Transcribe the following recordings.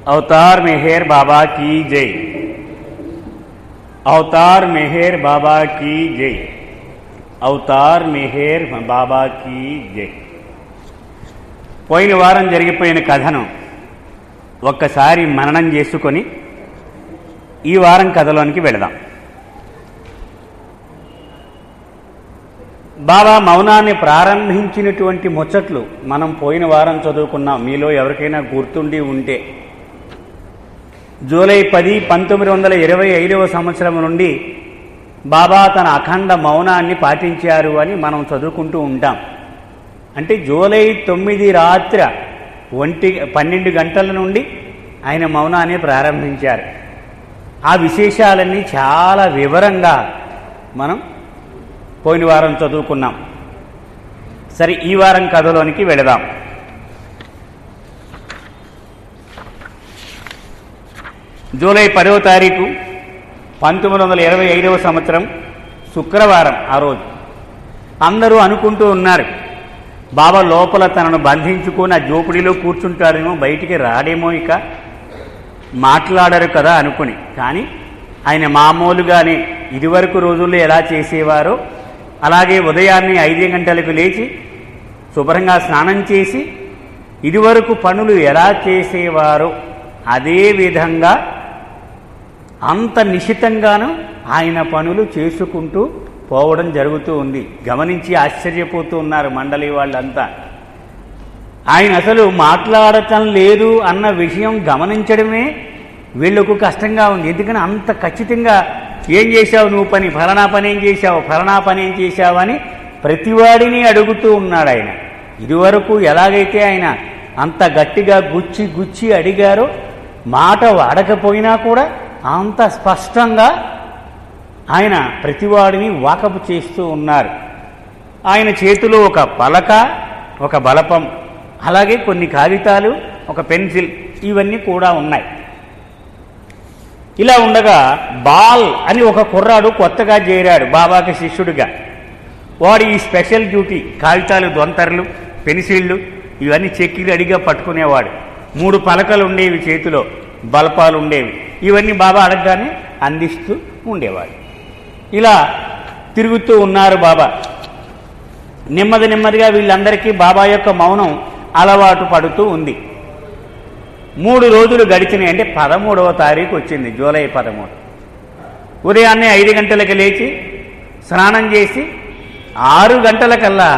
अवतार मेहर बाबा की जय। अवतार मेहर बाबा की जय। अवतार मेहर बाबा की जय। పోయిన వారం జరిగిపోయిన కథను ఒక్కసారి మననం చేసుకొని ఈ వారం కథలోనికి వెళదాం. బాబా మౌనాన్ని ప్రారంభించినటువంటి ముచ్చట్లు మనం పోయిన వారం చదువుకున్నాం. మీలో ఎవరికైనా గుర్తుండి ఉంటే జూలై 10, 1925వ సంవత్సరం నుండి బాబా తన అఖండ మౌనాన్ని పాటించారు అని మనం చదువుకుంటూ ఉంటాం. అంటే జూలై 9 రాత్రి 12 గంటల నుండి ఆయన మౌనాన్ని ప్రారంభించారు. ఆ విశేషాలన్నీ చాలా వివరంగా మనం పోయిన వారం చదువుకున్నాం. సరే, ఈ వారం కథలోనికి వెళదాం. జూలై 10వ తారీఖు 1925వ సంవత్సరం శుక్రవారం. ఆ రోజు అందరూ అనుకుంటూ ఉన్నారు, బాబా లోపల తనను బంధించుకొని ఆ జోపిడిలో కూర్చుంటాడేమో, బయటికి రాడేమో, ఇక మాట్లాడరు కదా అనుకుని. కానీ ఆయన మామూలుగానే ఇదివరకు రోజుల్లో ఎలా చేసేవారో అలాగే ఉదయాన్నే 5 గంటలకు లేచి శుభ్రంగా స్నానం చేసి ఇదివరకు పనులు ఎలా చేసేవారో అదే విధంగా అంత నిశితంగాను ఆయన పనులు చేసుకుంటూ పోవడం జరుగుతూ ఉంది. గమనించి ఆశ్చర్యపోతూ ఉన్నారు మండలి వాళ్ళంతా. ఆయన అసలు మాట్లాడటం లేదు అన్న విషయం గమనించడమే వీళ్లకు కష్టంగా ఉంది. ఎందుకని అంత ఖచ్చితంగా ఏం చేశావు నువ్వు పని, ఫలానా పని ఏం చేశావు, ఫలానా పని ఏం చేశావు అని ప్రతివాడిని అడుగుతూ ఉన్నాడు ఆయన. ఇదివరకు ఎలాగైతే ఆయన అంత గట్టిగా గుచ్చి అడిగారో, మాట వాడకపోయినా కూడా అంత స్పష్టంగా ఆయన ప్రతివాడిని వాకపు చేస్తూ ఉన్నారు. ఆయన చేతిలో ఒక పలక, ఒక బలపం, అలాగే కొన్ని కాగితాలు, ఒక పెన్సిల్, ఇవన్నీ కూడా ఉన్నాయి. ఇలా ఉండగా బాల్ అని ఒక కుర్రాడు కొత్తగా చేరాడు బాబాకి శిష్యుడిగా. వాడు ఈ స్పెషల్ డ్యూటీ, కాగితాలు, దొంతర్లు, పెన్సిళ్ళు ఇవన్నీ చెక్కిలు అడిగా పట్టుకునేవాడు. 3 పలకలు ఉండేవి, చేతిలో బల్పాలు ఉండేవి. ఇవన్నీ బాబా అడగగానే అందిస్తూ ఉండేవాడు. ఇలా తిరుగుతూ ఉన్నారు బాబా. నెమ్మదిగా వీళ్ళందరికీ బాబా యొక్క మౌనం అలవాటు పడుతూ ఉంది. 3 రోజులు గడిచినాయి. అంటే 13వ తారీఖు వచ్చింది, జూలై 13. ఉదయాన్నే 5 గంటలకు లేచి స్నానం చేసి 6 గంటలకల్లా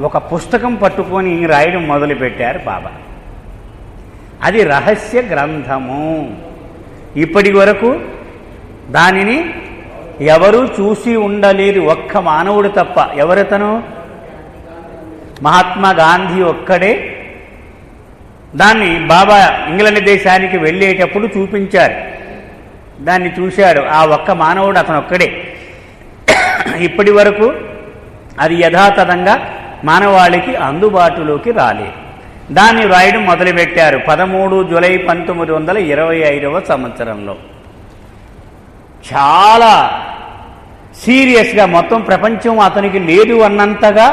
ఒక పుస్తకం పట్టుకొని రాయడం మొదలుపెట్టారు బాబా. అది రహస్య గ్రంథము. ఇప్పటి వరకు దానిని ఎవరూ చూసి ఉండలేదు, ఒక్క మానవుడు తప్ప. ఎవరతను? మహాత్మా గాంధీ ఒక్కడే దాన్ని బాబా ఇంగ్లాండ్ దేశానికి వెళ్ళేటప్పుడు చూపించారు. దాన్ని చూశాడు ఆ ఒక్క మానవుడు, అతను ఒక్కడే. ఇప్పటి వరకు అది యథాతథంగా మానవాళికి అందుబాటులోకి రాలేదు. దాన్ని రాయడం మొదలుపెట్టారు 13 జూలై 1925వ సంవత్సరంలో. చాలా సీరియస్గా, మొత్తం ప్రపంచం అతనికి లేదు అన్నంతగా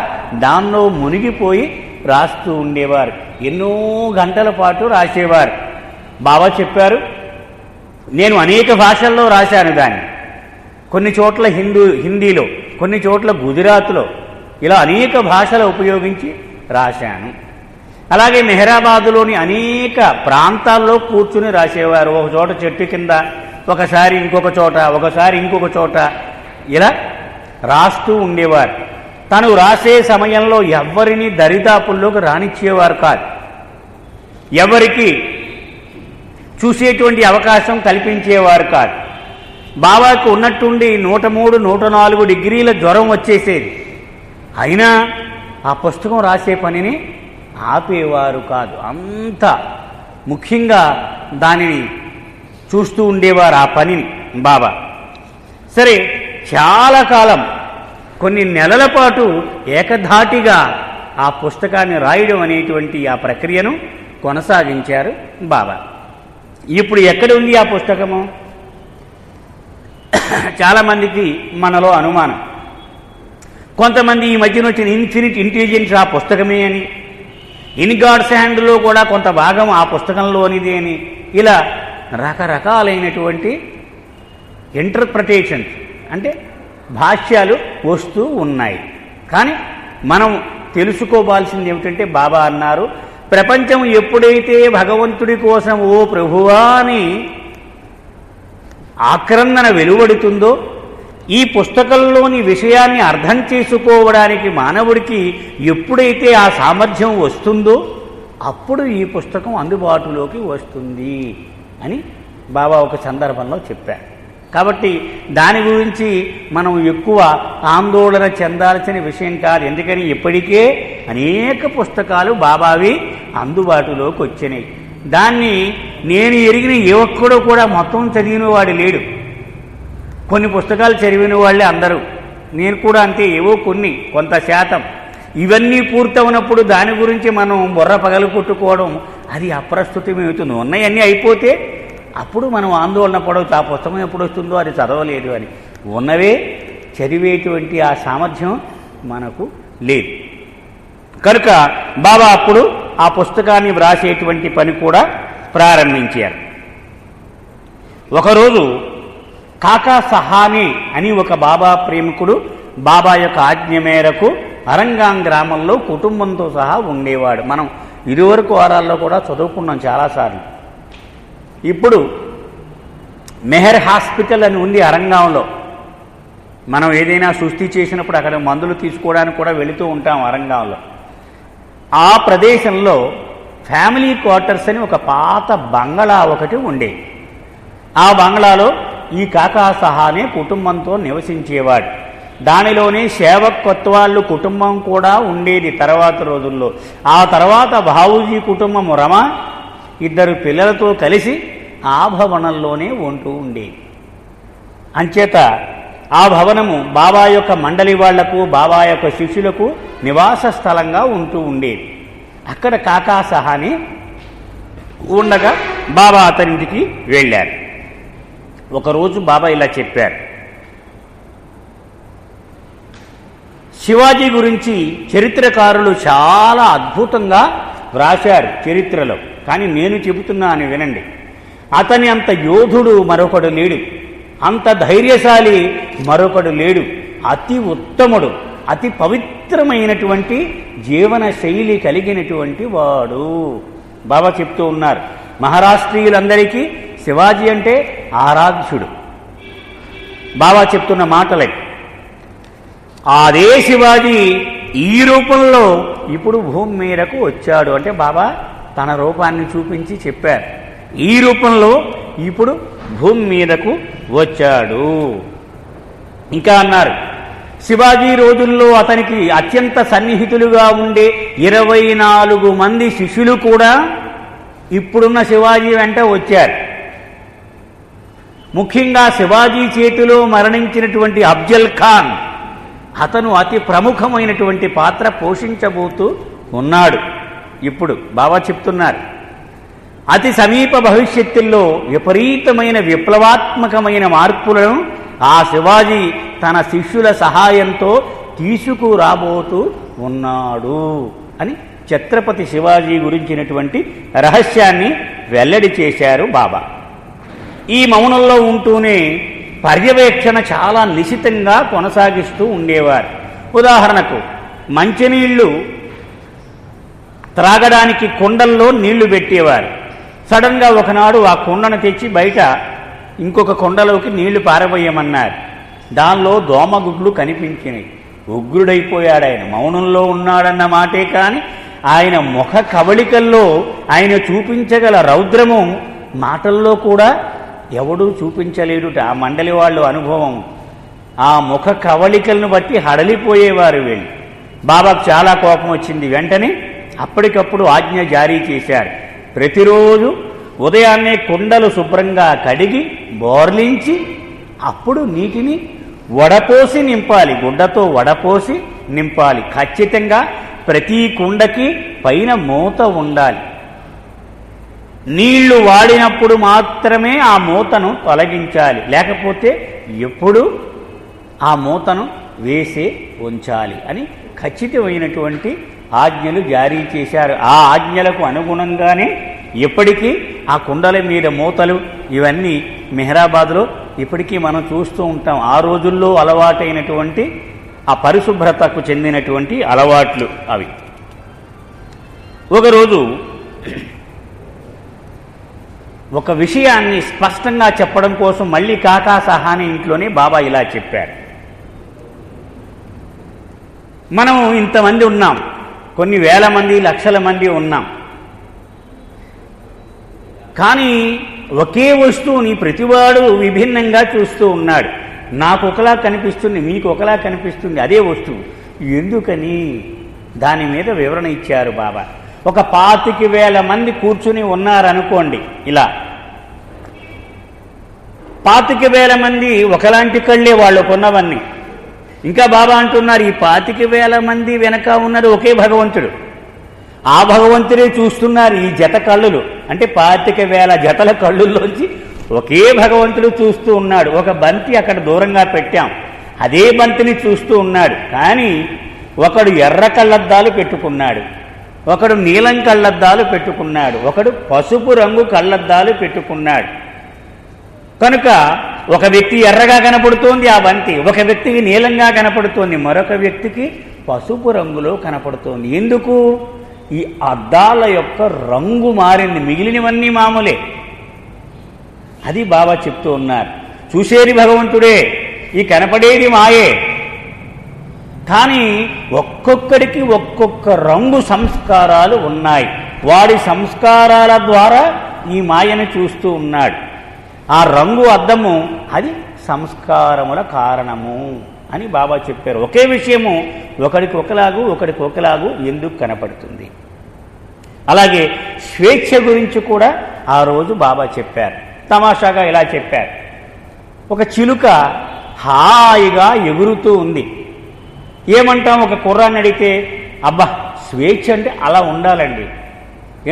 దానిలో మునిగిపోయి రాస్తూ ఉండేవారు. ఎన్నో గంటల పాటు రాసేవారు. బాబా చెప్పారు, నేను అనేక భాషల్లో రాశాను దాన్ని. కొన్ని చోట్ల హిందీలో, కొన్ని చోట్ల గుజరాత్లో, ఇలా అనేక భాషలు ఉపయోగించి రాశాను. అలాగే మెహరాబాదులోని అనేక ప్రాంతాల్లో కూర్చుని రాసేవారు. ఒక చోట చెట్టు కింద, ఒకసారి ఇంకొక చోట, ఒకసారి ఇంకొక చోట, ఇలా రాస్తూ ఉండేవారు. తను రాసే సమయంలో ఎవ్వరిని దరిదాపుల్లోకి రానిచ్చేవారు కాదు. ఎవరికి చూసేటువంటి అవకాశం కల్పించేవారు కాదు. బాబాకు ఉన్నట్టుండి 103, 104 డిగ్రీల జ్వరం వచ్చేసేది. అయినా ఆ పుస్తకం రాసే పనిని ఆపేవారు కాదు. అంత ముఖ్యంగా దానిని చూస్తూ ఉండేవారు, ఆ పనిని బాబా. సరే, చాలా కాలం, కొన్ని నెలల పాటు ఏకధాటిగా ఆ పుస్తకాన్ని రాయడం అనేటువంటి ఆ ప్రక్రియను కొనసాగించారు బాబా. ఇప్పుడు ఎక్కడ ఉంది ఆ పుస్తకము? చాలామందికి మనలో అనుమానం. కొంతమంది ఈ మధ్యన వచ్చిన ఇన్ఫినిట్ ఇంటెలిజెన్స్ ఆ పుస్తకమే అని, ఇన్ గాడ్స్ హ్యాండ్లో కూడా కొంత భాగం ఆ పుస్తకంలోనిది అని ఇలా రకరకాలైనటువంటి ఇంటర్ప్రిటేషన్స్ అంటే భాష్యాలు వస్తూ ఉన్నాయి. కానీ మనం తెలుసుకోవాల్సింది ఏమిటంటే బాబా అన్నారు, ప్రపంచం ఎప్పుడైతే భగవంతుడి కోసం ఓ ప్రభువా అని ఆక్రందన వెలువడుతుందో, ఈ పుస్తకంలోని విషయాన్ని అర్థం చేసుకోవడానికి మానవుడికి ఎప్పుడైతే ఆ సామర్థ్యం వస్తుందో అప్పుడు ఈ పుస్తకం అందుబాటులోకి వస్తుంది అని బాబా ఒక సందర్భంలో చెప్పారు. కాబట్టి దాని గురించి మనం ఎక్కువ ఆందోళన చెందాల్సిన విషయం కాదు. ఎందుకని ఇప్పటికే అనేక పుస్తకాలు బాబావి అందుబాటులోకి వచ్చినాయి. దాన్ని నేను ఎరిగిన ఏ ఒక్కడో కూడా మొత్తం చదివిన వాడు లేడు. కొన్ని పుస్తకాలు చదివిన వాళ్ళే అందరూ, నేను కూడా అంతే, ఏవో కొన్ని కొంత శాతం. ఇవన్నీ పూర్తవునప్పుడు దాని గురించి మనం బుర్ర పగలు కొట్టుకోవడం అది అప్రస్తుతమవుతుంది. ఉన్నాయన్నీ అయిపోతే అప్పుడు మనం ఆందోళన పడవచ్చు, ఆ పుస్తకం ఎప్పుడు వస్తుందో అది చదవలేదు అని. ఉన్నవే చదివేటువంటి ఆ సామర్థ్యం మనకు లేదు. కనుక బాబా అప్పుడు ఆ పుస్తకాన్ని వ్రాసేటువంటి పని కూడా ప్రారంభించారు. ఒకరోజు కాకా సహాని అని ఒక బాబా ప్రేమికుడు బాబా యొక్క ఆజ్ఞ మేరకు అరంగాం గ్రామంలో కుటుంబంతో సహా ఉండేవాడు. మనం ఇదివరకు వారాల్లో కూడా చదువుకున్నాం చాలాసార్లు. ఇప్పుడు మెహర్ హాస్పిటల్ అని ఉంది అరంగాంలో. మనం ఏదైనా సృష్టి చేసినప్పుడు అక్కడ మందులు తీసుకోవడానికి కూడా వెళుతూ ఉంటాం అరంగాంలో. ఆ ప్రదేశంలో ఫ్యామిలీ క్వార్టర్స్ అని ఒక పాత బంగళా ఒకటి ఉండేది. ఆ బంగళాలో ఈ కాకా సహానే కుటుంబంతో నివసించేవాడు. దానిలోనే సేవక్ కొత్వాళ్ళు కుటుంబం కూడా ఉండేది తర్వాత రోజుల్లో. ఆ తర్వాత బావూజీ కుటుంబం రమ ఇద్దరు పిల్లలతో కలిసి ఆ భవనంలోనే ఉంటూ ఉండేది. అంచేత ఆ భవనము బాబా యొక్క మండలి వాళ్లకు, బాబా యొక్క శిష్యులకు నివాస స్థలంగా ఉంటూ ఉండేది. అక్కడ కాకా సహాని ఉండగా బాబా అతనింటికి వెళ్ళారు. ఒకరోజు బాబా ఇలా చెప్పారు, శివాజీ గురించి చరిత్రకారులు చాలా అద్భుతంగా వ్రాశారు చరిత్రలో, కానీ నేను చెబుతున్నాను వినండి. అతని అంత యోధుడు మరొకడు లేడు, అంత ధైర్యశాలి మరొకడు లేడు. అతి ఉత్తముడు, అతి పవిత్రమైనటువంటి జీవన శైలి కలిగినటువంటి వాడు బాబా చెప్తూ ఉన్నారు. మహారాష్ట్రీయులందరికీ శివాజీ అంటే ఆరాధ్యుడు. బాబా చెప్తున్న మాటలే. అదే శివాజీ ఈ రూపంలో ఇప్పుడు భూమి మీదకు వచ్చాడు అంటే బాబా తన రూపాన్ని చూపించి చెప్పారు. ఈ రూపంలో ఇప్పుడు భూమి మీదకు వచ్చాడు. ఇంకా అన్నారు, శివాజీ రోజుల్లో అతనికి అత్యంత సన్నిహితులుగా ఉండే 24 మంది శిష్యులు కూడా ఇప్పుడున్న శివాజీ వెంట వచ్చారు. ముఖ్యంగా శివాజీ చేతిలో మరణించినటువంటి అఫ్జల్ ఖాన్, అతను అతి ప్రముఖమైనటువంటి పాత్ర పోషించబోతూ ఉన్నాడు. ఇప్పుడు బాబా చెప్తున్నారు, అతి సమీప భవిష్యత్తుల్లో విపరీతమైన విప్లవాత్మకమైన మార్పులను ఆ శివాజీ తన శిష్యుల సహాయంతో తీసుకురాబోతూ ఉన్నాడు అని ఛత్రపతి శివాజీ గురించినటువంటి రహస్యాన్ని వెల్లడి చేశారు బాబా. ఈ మౌనంలో ఉంటూనే పర్యవేక్షణ చాలా నిశితంగా కొనసాగిస్తూ ఉండేవారు. ఉదాహరణకు మంచినీళ్లు త్రాగడానికి కుండల్లో నీళ్లు పెట్టేవారు. సడన్గా ఒకనాడు ఆ కుండను తెచ్చి బయట ఇంకొక కుండలోకి నీళ్లు పారబోయమన్నారు. దానిలో దోమగుడ్లు కనిపించినాయి. ఉగ్రుడైపోయాడు ఆయన. మౌనంలో ఉన్నాడన్న మాటే కానీ ఆయన ముఖ కవళికల్లో ఆయన చూపించగల రౌద్రము మాటల్లో కూడా ఎవడూ చూపించలేడుట. ఆ మండలి వాళ్ళు అనుభవం. ఆ ముఖ కవళికలను బట్టి హడలిపోయేవారు వీళ్ళు. బాబాకు చాలా కోపం వచ్చింది. వెంటనే అప్పటికప్పుడు ఆజ్ఞ జారీ చేశారు. ప్రతిరోజు ఉదయాన్నే కుండలు శుభ్రంగా కడిగి బోర్లించి అప్పుడు నీటిని వడపోసి నింపాలి. గుడ్డతో వడపోసి నింపాలి. ఖచ్చితంగా ప్రతి కుండకి పైన మూత ఉండాలి. నీళ్లు వాడినప్పుడు మాత్రమే ఆ మూతను తొలగించాలి, లేకపోతే ఎప్పుడు ఆ మూతను వేసే ఉంచాలి అని ఖచ్చితమైనటువంటి ఆజ్ఞలు జారీ చేశారు. ఆ ఆజ్ఞలకు అనుగుణంగానే ఇప్పటికీ ఆ కుండల మీద మూతలు ఇవన్నీ మెహరాబాద్లో ఇప్పటికీ మనం చూస్తూ ఉంటాం. ఆ రోజుల్లో అలవాటైనటువంటి ఆ పరిశుభ్రతకు చెందినటువంటి అలవాట్లు అవి. ఒకరోజు ఒక విషయాన్ని స్పష్టంగా చెప్పడం కోసం మళ్ళీ కాకా సహాని ఇంట్లోనే బాబా ఇలా చెప్పారు. మనం ఇంతమంది ఉన్నాం, కొన్ని వేల మంది లక్షల మంది ఉన్నాం, కానీ ఒకే వస్తువుని ప్రతివాడు విభిన్నంగా చూస్తూ ఉన్నాడు. నాకు ఒకలా కనిపిస్తుంది, మీకు ఒకలా కనిపిస్తుంది అదే వస్తువు. ఎందుకని? దాని మీద వివరణ ఇచ్చారు బాబా. ఒక 25,000 మంది కూర్చుని ఉన్నారనుకోండి, ఇలా 25,000 మంది ఒకలాంటి కళ్ళే వాళ్ళకున్నవన్నీ. ఇంకా బాబా అంటున్నారు, ఈ 25,000 మంది వెనక ఉన్నది ఒకే భగవంతుడు. ఆ భగవంతుడే చూస్తున్నారు ఈ జత కళ్ళులు. అంటే 25,000 జతల కళ్ళుల్లోంచి ఒకే భగవంతుడు చూస్తూ ఉన్నాడు. ఒక బంతి అక్కడ దూరంగా పెట్టాం, అదే బంతిని చూస్తూ ఉన్నాడు. కానీ ఒకడు ఎర్ర కళ్ళద్దాలు పెట్టుకున్నాడు, ఒకడు నీలం కళ్ళద్దాలు పెట్టుకున్నాడు, ఒకడు పసుపు రంగు కళ్ళద్దాలు పెట్టుకున్నాడు. కనుక ఒక వ్యక్తి ఎర్రగా కనపడుతోంది ఆ బంతి, ఒక వ్యక్తికి నీలంగా కనపడుతోంది, మరొక వ్యక్తికి పసుపు రంగులో కనపడుతోంది. ఎందుకు? ఈ అద్దాల యొక్క రంగు మారింది, మిగిలినవన్నీ మామూలే. అది బాబా చెప్తూ ఉన్నారు. చూసేది భగవంతుడే, ఈ కనపడేది మాయే. కానీ ఒక్కొక్కడికి ఒక్కొక్క రంగు సంస్కారాలు ఉన్నాయి. వాడి సంస్కారాల ద్వారా ఈ మాయను చూస్తూ ఉన్నాడు. ఆ రంగు అద్దము అది సంస్కారముల కారణము అని బాబా చెప్పారు. ఒకే విషయము ఒకడికి ఒకలాగు ఒకడికి ఒకలాగు ఎందుకు కనపడుతుంది. అలాగే స్వేచ్ఛ గురించి కూడా ఆ రోజు బాబా చెప్పారు. తమాషాగా ఇలా చెప్పారు. ఒక చిలుక హాయిగా ఎగురుతూ ఉంది. ఏమంటాం? ఒక కుర్రాన్ని అడిగితే, అబ్బా స్వేచ్ఛ అంటే అలా ఉండాలండి.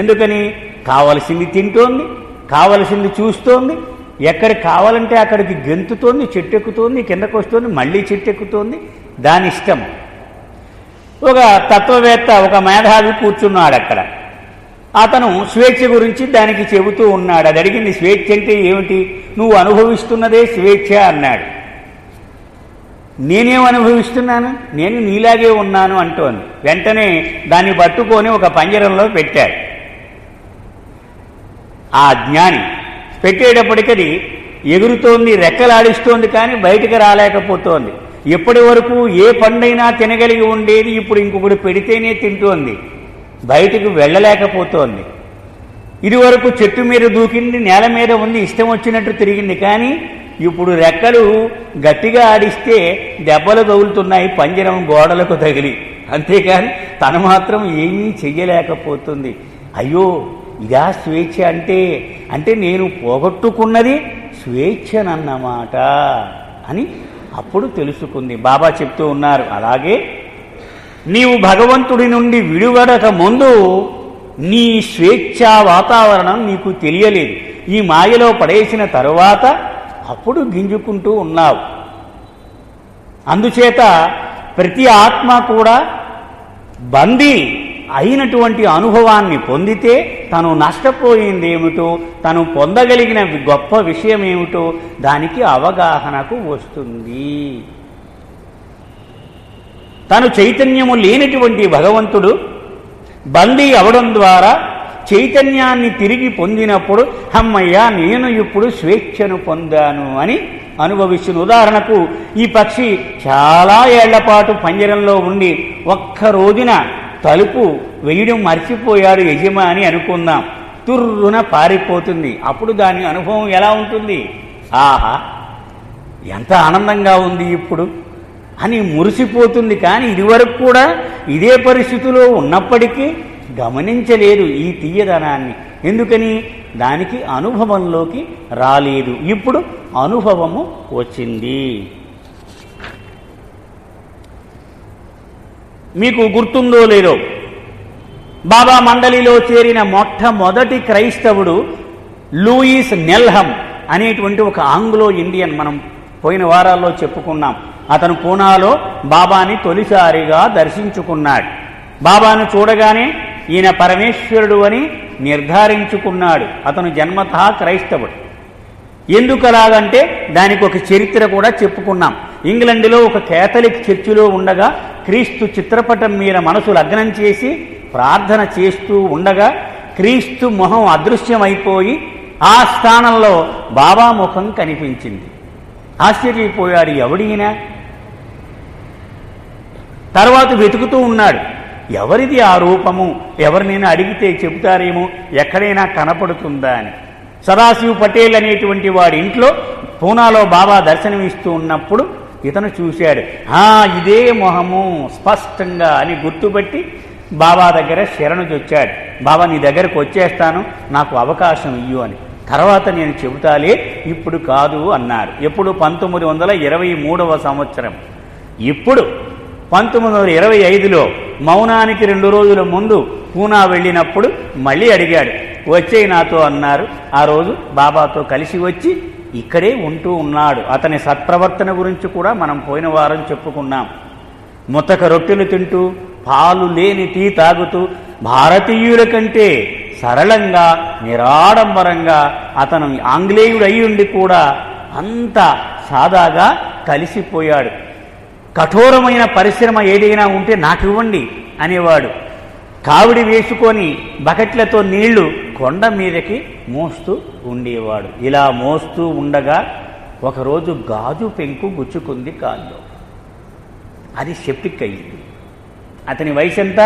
ఎందుకని? కావలసింది తింటోంది, కావలసింది చూస్తోంది, ఎక్కడికి కావాలంటే అక్కడికి గెంతుతోంది, చెట్టు ఎక్కుతోంది, కిందకు వస్తుంది, మళ్ళీ చెట్టు ఎక్కుతోంది, దాని ఇష్టం. ఒక తత్వవేత్త, ఒక మేధావి కూర్చున్నాడు అక్కడ. అతను స్వేచ్ఛ గురించి దానికి చెబుతూ ఉన్నాడు. అది అడిగింది, స్వేచ్ఛ అంటే ఏమిటి? నువ్వు అనుభవిస్తున్నదే స్వేచ్ఛ అన్నాడు. నేనేం అనుభవిస్తున్నాను? నేను నీలాగే ఉన్నాను అంటోంది. వెంటనే దాన్ని పట్టుకొని ఒక పంజరంలో పెట్టాడు. ఆ జ్ఞాని పెట్టేటప్పటికది ఎగురుతోంది, రెక్కలాడిస్తోంది, కానీ బయటికి రాలేకపోతోంది. ఎప్పటి వరకు ఏ పండైనా తినగలిగి ఉండేది ఇప్పుడు ఇంకొకటి పెడితేనే తింటోంది, బయటికి వెళ్ళలేకపోతోంది. ఇదివరకు చెట్టు మీద దూకింది, నేల మీద ఉంది, ఇష్టం వచ్చినట్టు తిరిగింది. కానీ ఇప్పుడు రెక్కలు గట్టిగా ఆడిస్తే దెబ్బలు తగులుతున్నాయి, పంజరం గోడలకు తగిలి. అంతేకాని తను మాత్రం ఏమీ చెయ్యలేకపోతుంది. అయ్యో, ఇదా స్వేచ్ఛ అంటే? అంటే నేను పోగొట్టుకున్నది స్వేచ్ఛనన్నమాట అని అప్పుడు తెలుసుకుంది. బాబా చెప్తూ ఉన్నారు, అలాగే నీవు భగవంతుడి నుండి విడివడక ముందు నీ స్వేచ్ఛా వాతావరణం నీకు తెలియలేదు. ఈ మాయలో పడేసిన తరువాత అప్పుడు గింజుకుంటూ ఉన్నావు. అందుచేత ప్రతి ఆత్మ కూడా బందీ అయినటువంటి అనుభవాన్ని పొందితే తను నష్టపోయిందేమిటో, తను పొందగలిగిన గొప్ప విషయం ఏమిటో దానికి అవగాహనకు వస్తుంది. తను చైతన్యము లేనటువంటి భగవంతుడు బందీ అవడం ద్వారా చైతన్యాన్ని తిరిగి పొందినప్పుడు అమ్మయ్యా నేను ఇప్పుడు స్వేచ్ఛను పొందాను అని అనుభవిస్తున్న. ఉదాహరణకు ఈ పక్షి చాలా ఏళ్లపాటు పంజరంలో ఉండి ఒక్క రోజున తలుపు వేయడం మర్చిపోయాడు యజమాని అనుకుందాం, తుర్రున పారిపోతుంది. అప్పుడు దాని అనుభవం ఎలా ఉంటుంది? ఆహా ఎంత ఆనందంగా ఉంది ఇప్పుడు అని మురిసిపోతుంది. కానీ ఇదివరకు కూడా ఇదే పరిస్థితిలో ఉన్నప్పటికీ గమనించలేదు ఈ తీయదనాన్ని. ఎందుకని? దానికి అనుభవంలోకి రాలేదు. ఇప్పుడు అనుభవము వచ్చింది. మీకు గుర్తుందో లేదో, బాబా మండలిలో చేరిన మొట్టమొదటి క్రైస్తవుడు లూయిస్ నెల్హమ్ అనేటువంటి ఒక ఆంగ్లో ఇండియన్. మనం పోయిన వారాల్లో చెప్పుకున్నాం. అతను పూనాలో బాబాని తొలిసారిగా దర్శించుకున్నాడు. బాబాను చూడగానే ఈయన పరమేశ్వరుడు అని నిర్ధారించుకున్నాడు. అతను జన్మతః క్రైస్తవుడు. ఎందుకలాగంటే దానికి ఒక చరిత్ర కూడా చెప్పుకున్నాం. ఇంగ్లండ్లో ఒక కేథలిక్ చర్చిలో ఉండగా క్రీస్తు చిత్రపటం మీద మనసు లగ్నం చేసి ప్రార్థన చేస్తూ ఉండగా క్రీస్తు మొహం అదృశ్యమైపోయి ఆ స్థానంలో బాబా ముఖం కనిపించింది. ఆశ్చర్యపోయాడు, ఎవడినా. తర్వాత వెతుకుతూ ఉన్నాడు, ఎవరిది ఆ రూపము, ఎవరినైనా అడిగితే చెబుతారేమో, ఎక్కడైనా కనపడుతుందా అని. సదాశివ్ పటేల్ అనేటువంటి వాడి ఇంట్లో పూనాలో బాబా దర్శనమిస్తూ ఉన్నప్పుడు ఇతను చూశాడు. ఇదే మొహము స్పష్టంగా అని గుర్తుపట్టి బాబా దగ్గర శరణుజొచ్చాడు. బాబా నీ దగ్గరకు వచ్చేస్తాను, నాకు అవకాశం ఇయ్యు అని. తర్వాత నేను చెబుతాలే, ఇప్పుడు కాదు అన్నారు. ఎప్పుడు? 1923వ సంవత్సరం. ఇప్పుడు 1925లో మౌనానికి 2 రోజుల ముందు పూనా వెళ్ళినప్పుడు మళ్ళీ అడిగాడు, వచ్చేయి నాతో అన్నారు. ఆ రోజు బాబాతో కలిసి వచ్చి ఇక్కడే ఉంటూ ఉన్నాడు. అతని సత్ప్రవర్తన గురించి కూడా మనం పోయిన వారం చెప్పుకున్నాం. ముతక రొట్టెలు తింటూ, పాలు లేని టీ తాగుతూ, భారతీయుల కంటే సరళంగా నిరాడంబరంగా అతను ఆంగ్లేయుడు అయి ఉండి కూడా అంత సాదాగా కలిసిపోయాడు. కఠోరమైన పరిశ్రమ ఏదైనా ఉంటే నాకు ఇవ్వండి అనేవాడు. కావిడి వేసుకొని బకెట్లతో నీళ్లు కొండ మీదకి మోస్తూ ఉండేవాడు. ఇలా మోస్తూ ఉండగా ఒకరోజు గాజు పెంకు గుచ్చుకుంది కాల్లో. అది సెప్టిక్ అయ్యింది. అతని వయసు ఎంత?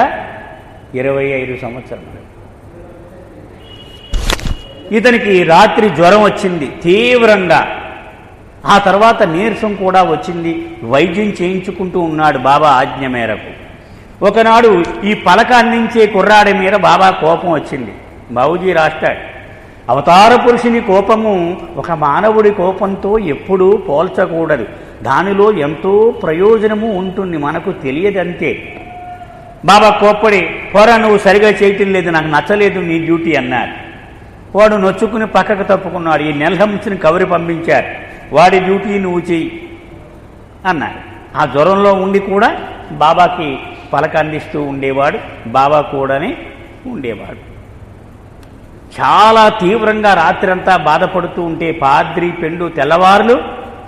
25 సంవత్సరాలు. ఇతనికి రాత్రి జ్వరం వచ్చింది తీవ్రంగా. ఆ తర్వాత నీరసం కూడా వచ్చింది. వైద్యం చేయించుకుంటూ ఉన్నాడు బాబా ఆజ్ఞ మేరకు. ఒకనాడు ఈ పలక అందించే కుర్రాడి మీద బాబా కోపం వచ్చింది. బాబూజీ రాస్తాడు, అవతార పురుషుని కోపము ఒక మానవుడి కోపంతో ఎప్పుడూ పోల్చకూడదు. దానిలో ఎంతో ప్రయోజనము ఉంటుంది, మనకు తెలియదంతే. బాబా కోప్పడి, పోరా నువ్వు సరిగా చేయటం లేదు, నాకు నచ్చలేదు నీ డ్యూటీ అన్నారు. వాడు నొచ్చుకుని పక్కకు తప్పుకున్నాడు. ఈ నెల్హంస్ని కవరి పంపించారు, వాడి డ్యూటీ నువ్వు చెయ్యి అన్నారు. ఆ జ్వరంలో ఉండి కూడా బాబాకి పలక అందిస్తూ ఉండేవాడు. బాబా కూడానే ఉండేవాడు. చాలా తీవ్రంగా రాత్రంతా బాధపడుతూ ఉంటే పాద్రి పెండు తెల్లవారులు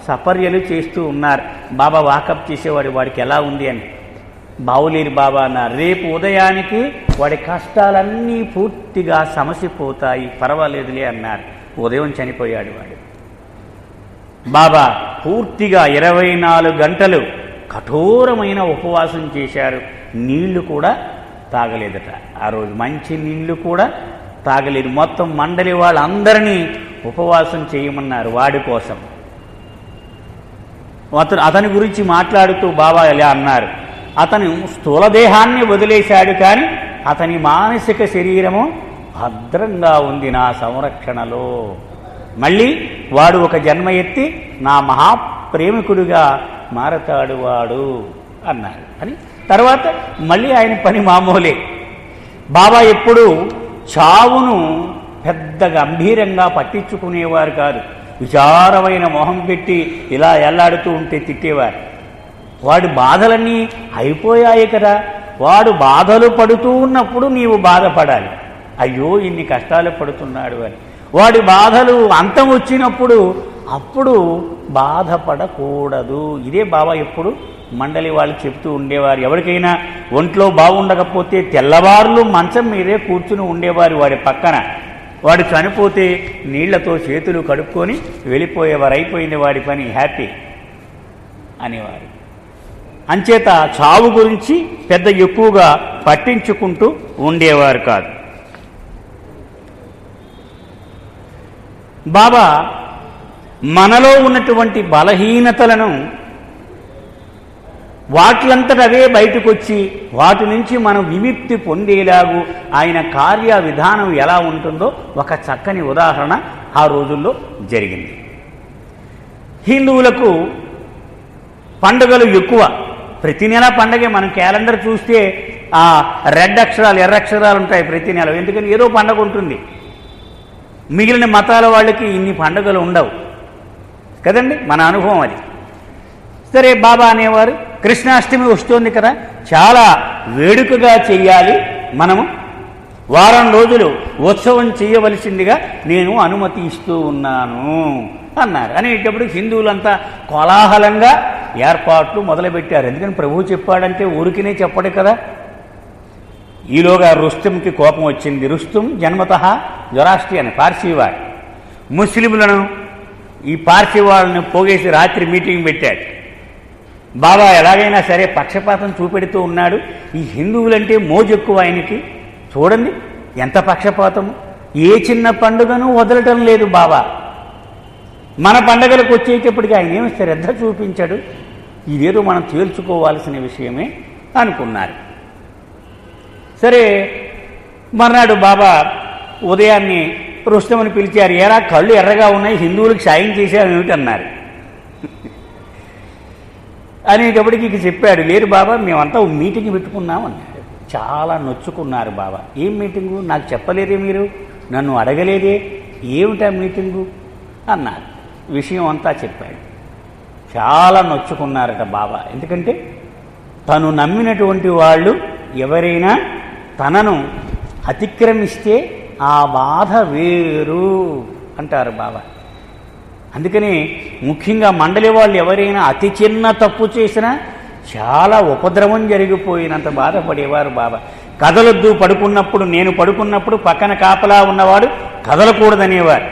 సపర్యలు చేస్తూ ఉన్నారు. బాబా వాకప్ చేసేవాడు, వాడికి ఎలా ఉంది అని. బావులేని బాబా అన్నారు, రేపు ఉదయానికి వాడి కష్టాలన్నీ పూర్తిగా సమసిపోతాయి, పర్వాలేదులే అన్నారు. ఉదయం చనిపోయాడు వాడు. బాబా పూర్తిగా 24 గంటలు కఠోరమైన ఉపవాసం చేశారు. నీళ్లు కూడా తాగలేదట ఆ రోజు, మంచి నీళ్లు కూడా తాగలేదు. మొత్తం మండలి వాళ్ళందరినీ ఉపవాసం చేయమన్నారు వాడి కోసం. అతని గురించి మాట్లాడుతూ బాబా ఇలా అన్నారు, అతను స్థూలదేహాన్ని వదిలేశాడు, కానీ అతని మానసిక శరీరము భద్రంగా ఉంది నా సంరక్షణలో. మళ్ళీ వాడు ఒక జన్మ ఎత్తి నా మహాప్రేమికుడిగా మారతాడు వాడు అన్నారు అని. తర్వాత మళ్ళీ ఆయన పని మామూలే. బాబా ఎప్పుడూ చావును పెద్ద గంభీరంగా పట్టించుకునేవారు కాదు. విచారమైన మొహం పెట్టి ఇలా ఎల్లాడుతూ ఉంటే తిట్టేవారు. వాడి బాధలన్నీ అయిపోయాయి కదా, వాడు బాధలు పడుతూ ఉన్నప్పుడు నీవు బాధపడాలి, అయ్యో ఇన్ని కష్టాలు పడుతున్నాడు అని. వాడి బాధలు అంతం వచ్చినప్పుడు అప్పుడు బాధపడకూడదు. ఇదే బాబా ఎప్పుడు మండలి వాళ్ళు చెప్తూ ఉండేవారు. ఎవరికైనా ఒంట్లో బాగుండకపోతే తెల్లవారులు మంచం మీదే కూర్చుని ఉండేవారు వాడి పక్కన. వాడు చనిపోతే నీళ్లతో చేతులు కడుక్కొని వెళ్ళిపోయేవారు, అయిపోయింది వాడి పని, హ్యాపీ అనేవారు. అంచేత చావు గురించి పెద్ద ఎక్కువగా పట్టించుకుంటూ ఉండేవారు కాదు. బాబా మనలో ఉన్నటువంటి బలహీనతలను వాటిలంతట అవే బయటకు వచ్చి వాటి నుంచి మనం విముక్తి పొందేలాగూ ఆయన కార్య విధానం ఎలా ఉంటుందో ఒక చక్కని ఉదాహరణ ఆ రోజుల్లో జరిగింది. హిందువులకు పండుగలు ఎక్కువ. ప్రతి నెల పండగే. మనం క్యాలెండర్ చూస్తే ఆ రెడ్ అక్షరాలు ఎర్ర అక్షరాలు ఉంటాయి ప్రతి నెల, ఎందుకని ఏదో పండగ ఉంటుంది. మిగిలిన మతాల వాళ్ళకి ఇన్ని పండుగలు ఉండవు కదండి, మన అనుభవం అది. సరే, బాబా అనేవారు కృష్ణాష్టమి వస్తోంది కదా, చాలా వేడుకగా చెయ్యాలి మనము వారం రోజులు ఉత్సవం చేయవలసిందిగా నేను అనుమతి ఇస్తూ ఉన్నాను అన్నారు. అనేటప్పుడు హిందువులంతా కోలాహలంగా ఏర్పాట్లు మొదలుపెట్టారు. ఎందుకని ప్రభువు చెప్పాడంటే ఊరికినే చెప్పడు కదా. ఈలోగా రుస్తుంకి కోపం వచ్చింది. రుస్తుం జన్మతః జొరాస్ట్రియన్, పార్సీవాడు. ముస్లింలను ఈ పార్సీ వాళ్ళని పోగేసి రాత్రి మీటింగ్ పెట్టాడు. బాబా ఎలాగైనా సరే పక్షపాతం చూపెడుతూ ఉన్నాడు. ఈ హిందువులంటే మోజెక్కువ ఆయనకి. చూడండి ఎంత పక్షపాతము. ఏ చిన్న పండుగను వదలటం లేదు బాబా. మన పండుగలకు వచ్చేటప్పటికి ఆయన ఏమి శ్రద్ధ చూపించాడు. ఇదేదో మనం తేల్చుకోవాల్సిన విషయమే అనుకున్నారు. సరే మర్నాడు బాబా ఉదయాన్నే రుస్తమని పిలిచారు. ఏరా కళ్ళు ఎర్రగా ఉన్నాయి, హిందువులకు సాయం చేశామేమిటన్నారు. అనేటప్పటికి ఇక చెప్పాడు, లేదు బాబా మేమంతా మీటింగ్ పెట్టుకున్నాం అన్నాడు. చాలా నొచ్చుకున్నారు బాబా. ఏం మీటింగు, నాకు చెప్పలేదే, మీరు నన్ను అడగలేదే, ఏమిటా మీటింగు అన్నారు. విషయం అంతా చెప్పాడు. చాలా నొచ్చుకున్నారట బాబా. ఎందుకంటే తను నమ్మినటువంటి వాళ్ళు ఎవరైనా తనను అతిక్రమిస్తే ఆ బాధ వేరు అంటారు బాబా. అందుకని ముఖ్యంగా మండలి వాళ్ళు ఎవరైనా అతి చిన్న తప్పు చేసినా చాలా ఉపద్రవం జరిగిపోయినంత బాధపడేవారు బాబా. కదలొద్దు పడుకున్నప్పుడు, నేను పడుకున్నప్పుడు పక్కన కాపలా ఉన్నవాడు కదలకూడదనేవారు.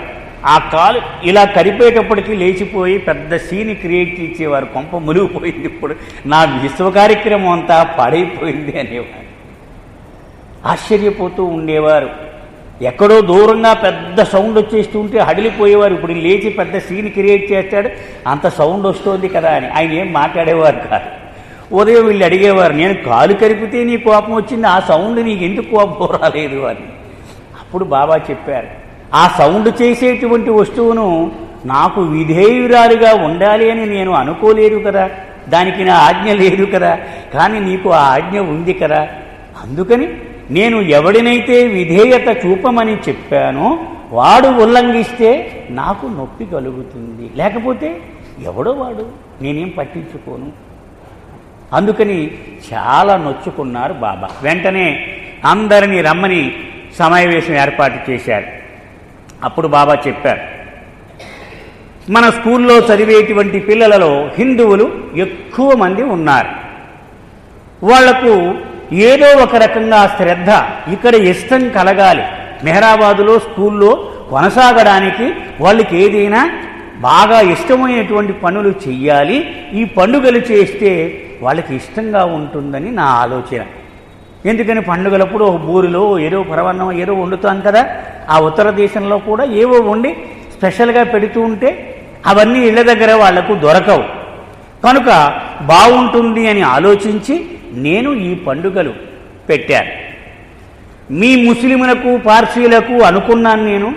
ఆ కాలు ఇలా కరిపేటప్పటికీ లేచిపోయి పెద్ద సీని క్రియేట్ ఇచ్చేవారు. కొంప మునిగిపోయింది, ఇప్పుడు నా విశ్వ కార్యక్రమం అంతా పాడైపోయింది అనేవారు. ఆశ్చర్యపోతూ ఉండేవారు. ఎక్కడో దూరంగా పెద్ద సౌండ్ వచ్చేస్తూ ఉంటే హడిలిపోయేవారు. ఇప్పుడు లేచి పెద్ద సీన్ క్రియేట్ చేస్తాడు, అంత సౌండ్ వస్తుంది కదా అని. ఆయన ఏం మాట్లాడేవారు కాదు. ఉదయం వీళ్ళు అడిగేవారు, నేను కాలు కరిపితే నీ కోపం వచ్చింది, ఆ సౌండ్ నీకు ఎందుకు కోపం రాలేదు అని. అప్పుడు బాబా చెప్పారు, ఆ సౌండ్ చేసేటువంటి వస్తువును నాకు విధేయురాలుగా ఉండాలి అని నేను అనుకోలేదు కదా, దానికి నా ఆజ్ఞ లేదు కదా, కానీ నీకు ఆ ఆజ్ఞ ఉంది కదా. అందుకని నేను ఎవడినైతే విధేయత చూపమని చెప్పానో వాడు ఉల్లంఘిస్తే నాకు నొప్పి కలుగుతుంది, లేకపోతే ఎవడో వాడు, నేనేం పట్టించుకోను. అందుకని చాలా నొచ్చుకున్నారు బాబా. వెంటనే అందరినీ రమ్మని సమావేశం ఏర్పాటు చేశారు. అప్పుడు బాబా చెప్పారు, మన స్కూల్లో చదివేటువంటి పిల్లలలో హిందువులు ఎక్కువ మంది ఉన్నారు. వాళ్లకు ఏదో ఒక రకంగా శ్రద్ధ, ఇక్కడ ఇష్టం కలగాలి. మెహరాబాదులో స్కూల్లో కొనసాగడానికి వాళ్ళకి ఏదైనా బాగా ఇష్టమైనటువంటి పనులు చెయ్యాలి. ఈ పండుగలు చేస్తే వాళ్ళకి ఇష్టంగా ఉంటుందని నా ఆలోచన. ఎందుకని పండుగలప్పుడు ఒక బూరిలో ఏదో పరవన్నం ఏదో వండుతాం కదా, ఆ ఉత్తర దేశంలో కూడా ఏవో వండి స్పెషల్గా పెడుతూ ఉంటే అవన్నీ ఇళ్ల దగ్గర వాళ్లకు దొరకవు. కనుక బాగుంటుంది అని ఆలోచించి నేను ఈ పండుగలు పెట్టాను. మీ ముస్లిములకు పార్సీలకు అనుకున్నాను, నేను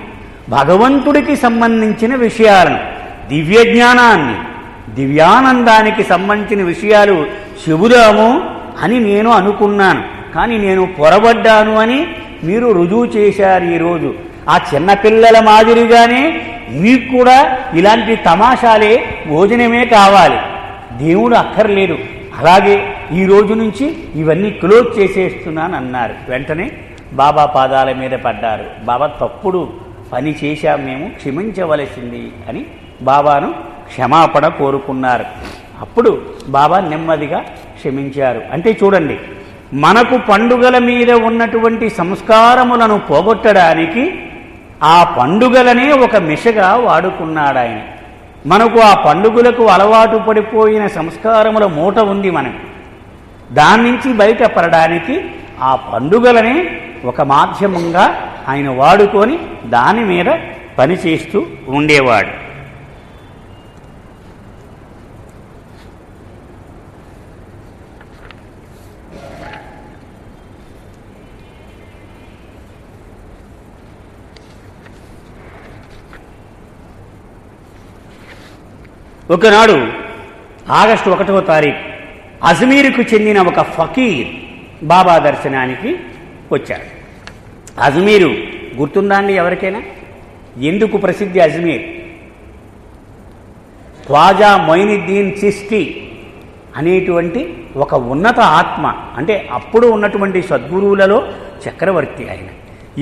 భగవంతుడికి సంబంధించిన విషయాలను, దివ్య జ్ఞానాన్ని, దివ్యానందానికి సంబంధించిన విషయాలు చెబుదాము అని నేను అనుకున్నాను. కానీ నేను పొరబడ్డాను అని మీరు రుజువు చేశారు ఈరోజు. ఆ చిన్నపిల్లల మాదిరిగానే మీకు కూడా ఇలాంటి తమాషాలే, భోజనమే కావాలి, దేవుడు అక్కర్లేదు. అలాగే ఈ రోజు నుంచి ఇవన్నీ క్లోజ్ చేసేస్తున్నాను అన్నారు. వెంటనే బాబా పాదాల మీద పడ్డారు. బాబా తప్పుడు పని చేశాం, మేము క్షమించవలసింది అని బాబాను క్షమాపణ కోరుకున్నారు. అప్పుడు బాబా నెమ్మదిగా క్షమించారు. అంటే చూడండి, మనకు పండుగల మీద ఉన్నటువంటి సంస్కారములను పోగొట్టడానికి ఆ పండుగలనే ఒక మిషగా వాడుకున్నాడు ఆయన. మనకు ఆ పండుగలకు అలవాటు పడిపోయిన సంస్కారముల మూట ఉంది మనకు. దాని నుంచి బయటపడడానికి ఆ పండుగలనే ఒక మాధ్యమంగా ఆయన వాడుకొని దాని మీద పనిచేస్తూ ఉండేవాడు. ఒకనాడు ఆగస్టు 1వ తారీఖు అజ్మీర్కు చెందిన ఒక ఫకీర్ బాబా దర్శనానికి వచ్చాడు. అజ్మీరు గుర్తుందా అండి ఎవరికైనా? ఎందుకు ప్రసిద్ధి అజ్మీర్? ఖ్వాజా మొయినుద్దీన్ చిష్తి అనేటువంటి ఒక ఉన్నత ఆత్మ, అంటే అప్పుడు ఉన్నటువంటి సద్గురువులలో చక్రవర్తి ఆయన.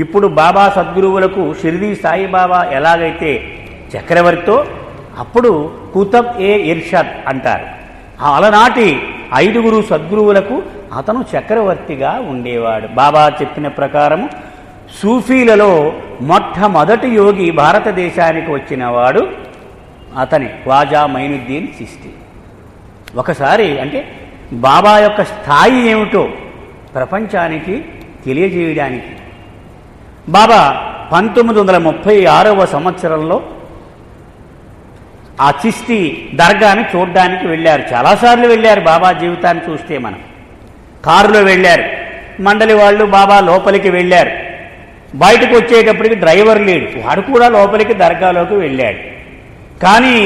ఇప్పుడు బాబా సద్గురువులకు షిరిడీ సాయిబాబా ఎలాగైతే చక్రవర్తితో అప్పుడు కుతబ్ ఏ ఇర్షాద్ అంటారు. అలనాటి 5 సద్గురువులకు అతను చక్రవర్తిగా ఉండేవాడు. బాబా చెప్పిన ప్రకారము సూఫీలలో మొట్టమొదటి యోగి భారతదేశానికి వచ్చినవాడు అతని ఖ్వాజా మైనుద్దీన్ చిష్తి. ఒకసారి అంటే బాబా యొక్క స్థాయి ఏమిటో ప్రపంచానికి తెలియజేయడానికి బాబా 1936వ సంవత్సరంలో ఆ చిష్తి దర్గాని చూడ్డానికి వెళ్ళారు. చాలాసార్లు వెళ్ళారు. బాబా జీవితాన్ని చూస్తే మనం కారులో వెళ్ళారు. మండలి వాళ్ళు బాబా లోపలికి వెళ్ళారు. బయటకు వచ్చేటప్పటికి డ్రైవర్ లేడు. వాడు కూడా లోపలికి దర్గాలోకి వెళ్ళాడు. కానీ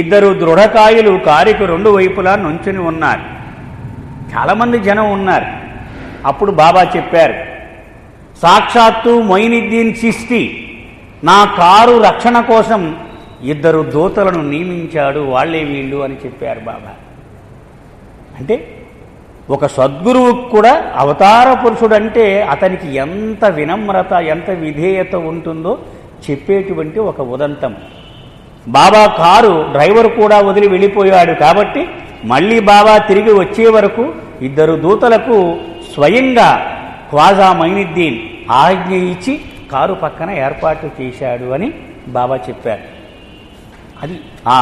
2 దృఢకాయులు కారుకు 2 వైపులా నుంచుని ఉన్నారు. చాలామంది జనం ఉన్నారు. అప్పుడు బాబా చెప్పారు, సాక్షాత్తు మొయినుద్దీన్ చిష్తి నా కారు రక్షణ కోసం 2 దూతలను నియమించాడు, వాళ్లే వీళ్ళు అని చెప్పారు బాబా. అంటే ఒక సద్గురువుకు కూడా అవతార పురుషుడు అంటే అతనికి ఎంత వినమ్రత, ఎంత విధేయత ఉంటుందో చెప్పేటువంటి ఒక ఉదంతం. బాబా కారు డ్రైవర్ కూడా వదిలి వెళ్ళిపోయాడు కాబట్టి మళ్ళీ బాబా తిరిగి వచ్చే వరకు 2 దూతలకు స్వయంగా ఖ్వాజా మైనుద్దీన్ ఆజ్ఞ ఇచ్చి కారు పక్కన ఏర్పాటు చేశాడు అని బాబా చెప్పారు. అది ఆ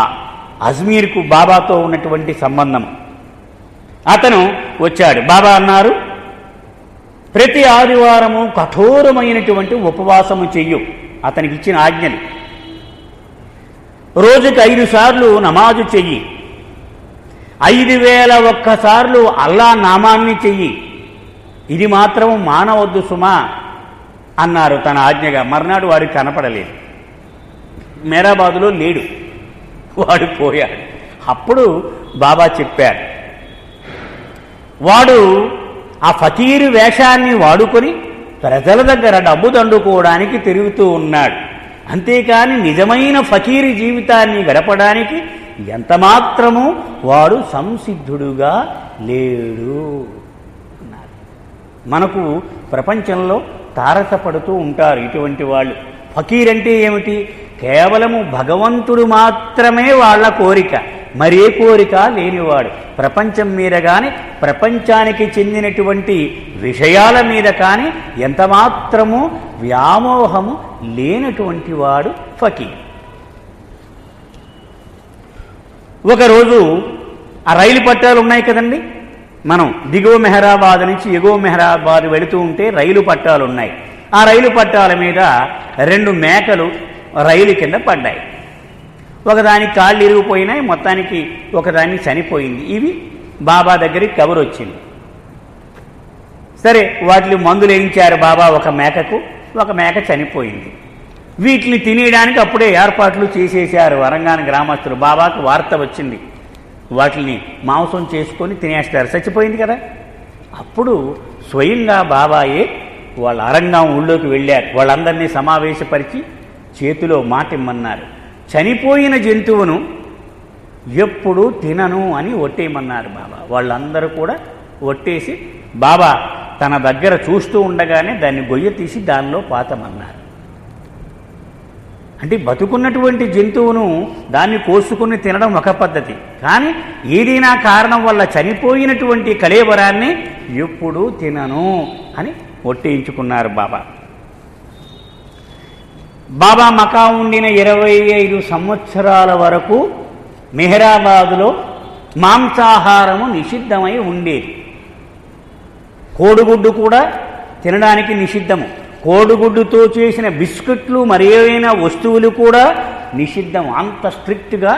అజ్మీర్కు బాబాతో ఉన్నటువంటి సంబంధం. అతను వచ్చాడు. బాబా అన్నారు, ప్రతి ఆదివారము కఠోరమైనటువంటి ఉపవాసము చెయ్యు. అతనికి ఇచ్చిన ఆజ్ఞలు. రోజుకి 5 సార్లు నమాజు చెయ్యి. 5001 సార్లు అల్లా నామాన్ని చెయ్యి. ఇది మాత్రం మానవద్దు సుమా అన్నారు తన ఆజ్ఞగా. మర్నాడు వాడికి కనపడలేదు. మేరాబాదులో లేడు. వాడు పోయాడు. అప్పుడు బాబా చెప్పారు, వాడు ఆ ఫకీరు వేషాన్ని వాడుకొని ప్రజల దగ్గర డబ్బు దండుకోవడానికి తిరుగుతూ ఉన్నాడు. అంతేకాని నిజమైన ఫకీరు జీవితాన్ని గడపడానికి ఎంతమాత్రమూ వాడు సంసిద్ధుడుగా లేడు అన్నారు. మనకు ప్రపంచంలో తారసపడుతూ ఉంటారు ఇటువంటి వాళ్ళు. ఫకీర్ అంటే ఏమిటి? కేవలము భగవంతుడు మాత్రమే వాళ్ళ కోరిక, మరే కోరిక లేనివాడు. ప్రపంచం మీద కానీ ప్రపంచానికి చెందినటువంటి విషయాల మీద కానీ ఎంతమాత్రము వ్యామోహము లేనటువంటి వాడు ఫకీర్. ఒకరోజు ఆ రైలు పట్టాలు ఉన్నాయి కదండి, మనం దిగువ మెహరాబాద్ నుంచి ఎగువ మెహరాబాద్ వెళుతూ ఉంటే రైలు పట్టాలు ఉన్నాయి. ఆ రైలు పట్టాల మీద 2 మేకలు రైలు కింద పడ్డాయి. ఒకదానికి కాళ్ళు ఇరిగిపోయినాయి, మొత్తానికి ఒకదాన్ని చనిపోయింది. ఇవి బాబా దగ్గరికి కబురు వచ్చింది. సరే, వాటిని మందులు వేయించారు బాబా. ఒక మేకకు, ఒక మేక చనిపోయింది. వీటిని తినేయడానికి అప్పుడే ఏర్పాట్లు చేసేశారు వరంగాన గ్రామస్తులు. బాబాకు వార్త వచ్చింది, వాటిని మాంసం చేసుకొని తినేస్తారు, చచ్చిపోయింది కదా. అప్పుడు స్వయంగా బాబాయే వాళ్ళ అరంగం ఊళ్ళోకి వెళ్ళారు. వాళ్ళందరినీ సమావేశపరిచి చేతిలో మాట ఇమ్మన్నారు. చనిపోయిన జంతువును ఎప్పుడు తినను అని ఒట్టేయమన్నారు బాబా. వాళ్ళందరూ కూడా ఒట్టేసి బాబా తన దగ్గర చూస్తూ ఉండగానే దాన్ని గొయ్య తీసి దానిలో పాతమన్నారు. అంటే బతుకున్నటువంటి జంతువును దాన్ని కోసుకుని తినడం ఒక పద్ధతి, కానీ ఏదైనా కారణం వల్ల చనిపోయినటువంటి కళేబరాన్ని ఎప్పుడూ తినను అని ఒట్టేయించుకున్నారు బాబా. బాబా మకా ఉండిన 25 సంవత్సరాల వరకు మెహరాబాదులో మాంసాహారము నిషిద్ధమై ఉండేది. కోడిగుడ్డు కూడా తినడానికి నిషిద్ధము. కోడిగుడ్డుతో చేసిన బిస్కెట్లు మరేవైనా వస్తువులు కూడా నిషిద్ధం. అంత స్ట్రిక్ట్గా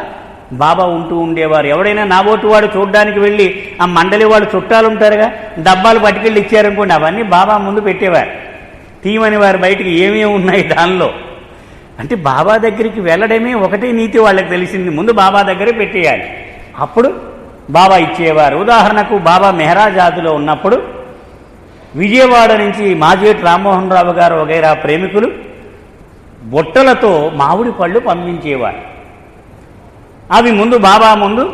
బాబా ఉంటూ ఉండేవారు. ఎవడైనా నాబోటి వాడు చూడడానికి వెళ్ళి ఆ మండలి వాళ్ళు చుట్టాలు ఉంటారుగా, డబ్బాలు పట్టుకెళ్ళి ఇచ్చారనుకోండి, అవన్నీ బాబా ముందు పెట్టేవారు. తీయమని వారు బయటికి ఏమేమి ఉన్నాయి దానిలో. అంటే బాబా దగ్గరికి వెళ్ళడమే ఒకటే నీతి వాళ్ళకి తెలిసింది. ముందు బాబా దగ్గరే పెట్టేయాలి, అప్పుడు బాబా ఇచ్చేవారు. ఉదాహరణకు బాబా మెహరాజాదులో ఉన్నప్పుడు విజయవాడ నుంచి మాజేటి రామ్మోహన్ రావు గారు వగైరా ప్రేమికులు బొట్టలతో మామిడి పళ్ళు పంపించేవారు. అవి ముందు బాబా ముందు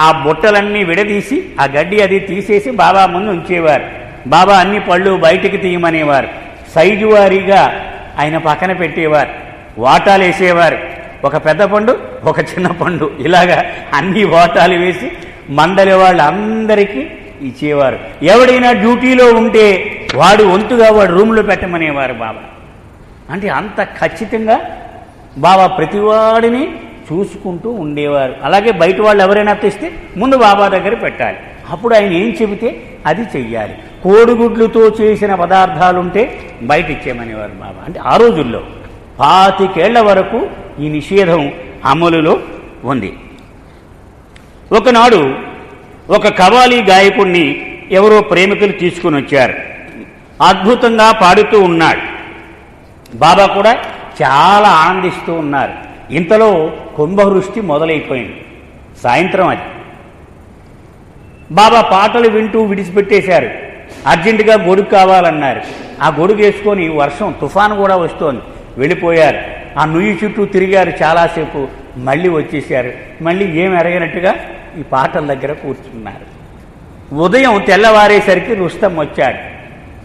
ఆ బొట్టలన్నీ విడదీసి ఆ గడ్డి అది తీసేసి బాబా ముందు ఉంచేవారు. బాబా అన్ని పళ్ళు బయటికి తీయమనేవారు. సైజు వారీగా ఆయన పక్కన పెట్టేవారు, వాటాలు వేసేవారు. ఒక పెద్ద పండు, ఒక చిన్న పండు, ఇలాగా అన్ని వాటాలు వేసి మండలి వాళ్ళందరికీ ఇచ్చేవారు. ఎవడైనా డ్యూటీలో ఉంటే వాడు వంతుగా వాడు రూమ్లో పెట్టమనేవారు బాబా. అంటే అంత ఖచ్చితంగా బాబా ప్రతివాడిని చూసుకుంటూ ఉండేవారు. అలాగే బయట వాళ్ళు ఎవరైనా తెస్తే ముందు బాబా దగ్గర పెట్టాలి, అప్పుడు ఆయన ఏం చెబితే అది చెయ్యాలి. కోడిగుడ్లుతో చేసిన పదార్థాలుంటే బయట ఇచ్చేయమనేవారు బాబా. అంటే ఆ రోజుల్లో 25 ఏళ్ల వరకు ఈ నిషేధం అమలులో ఉంది. ఒకనాడు ఒక కవ్వాలి గాయకుడిని ఎవరో ప్రేమికులు తీసుకుని వచ్చారు. అద్భుతంగా పాడుతూ ఉన్నాడు. బాబా కూడా చాలా ఆనందిస్తూ ఉన్నారు. ఇంతలో కుంభవృష్టి మొదలైపోయింది. సాయంత్రం అది. బాబా పాటలు వింటూ విడిచిపెట్టేశారు. అర్జెంటుగా గొడుగు కావాలన్నారు. ఆ గొడుగు వేసుకొని వర్షం తుఫాను కూడా వస్తోంది. వెళ్ళిపోయారు. ఆ నుయ్యి చుట్టూ తిరిగారు చాలాసేపు. మళ్ళీ వచ్చేశారు. మళ్ళీ ఏం ఎరగనట్టుగా ఈ పాటల దగ్గర కూర్చున్నారు. ఉదయం తెల్లవారేసరికి రుస్తం వచ్చాడు.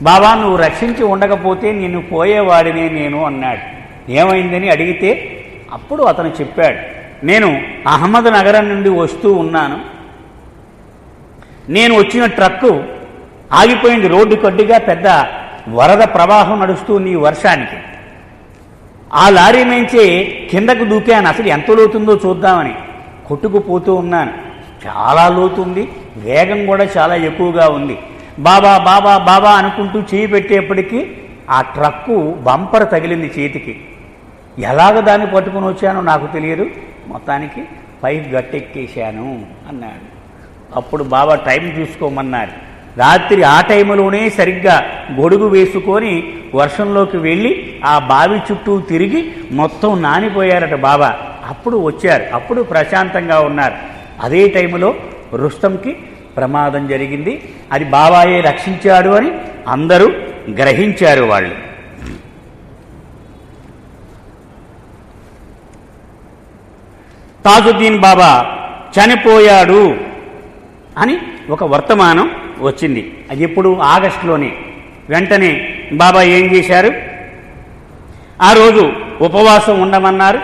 బాబా, నువ్వు రక్షించి ఉండకపోతే నిన్ను పోయేవాడినే నేను అన్నాడు. ఏమైందని అడిగితే అప్పుడు అతను చెప్పాడు, నేను అహ్మద్ నగరం నుండి వస్తూ ఉన్నాను. నేను వచ్చిన ట్రక్కు ఆగిపోయింది. రోడ్డు కడ్డుగా పెద్ద వరద ప్రవాహం నడుస్తుంది ఈ వర్షానికి. ఆ లారీ నుంచి కిందకు దూకాను. అసలు ఎంత లోతుందో చూద్దామని కొట్టుకుపోతూ ఉన్నాను. చాలా లోతుంది, వేగం కూడా చాలా ఎక్కువగా ఉంది. బాబా బాబా బాబా అనుకుంటూ చేయి పెట్టేప్పటికీ ఆ ట్రక్కు బంపర్ తగిలింది చేతికి. ఎలాగ దాన్ని పట్టుకుని వచ్చానో నాకు తెలియదు, మొత్తానికి పైకి గట్టెక్కేశాను అన్నాడు. అప్పుడు బాబా టైం చూసుకోమన్నారు. రాత్రి ఆ టైంలోనే సరిగ్గా గొడుగు వేసుకొని వర్షంలోకి వెళ్ళి ఆ బావి చుట్టూ తిరిగి మొత్తం నానిపోయారట బాబా. అప్పుడు వచ్చారు. అప్పుడు ప్రశాంతంగా ఉన్నారు. అదే టైంలో రుస్తంకి ప్రమాదం జరిగింది. అది బాబాయే రక్షించాడు అని అందరూ గ్రహించారు. వాళ్ళు తాజుద్దీన్ బాబా చనిపోయాడు అని ఒక వర్తమానం వచ్చింది. అది ఎప్పుడు ఆగస్టులోనే. వెంటనే బాబా ఏం చేశారు, ఆ రోజు ఉపవాసం ఉండమన్నారు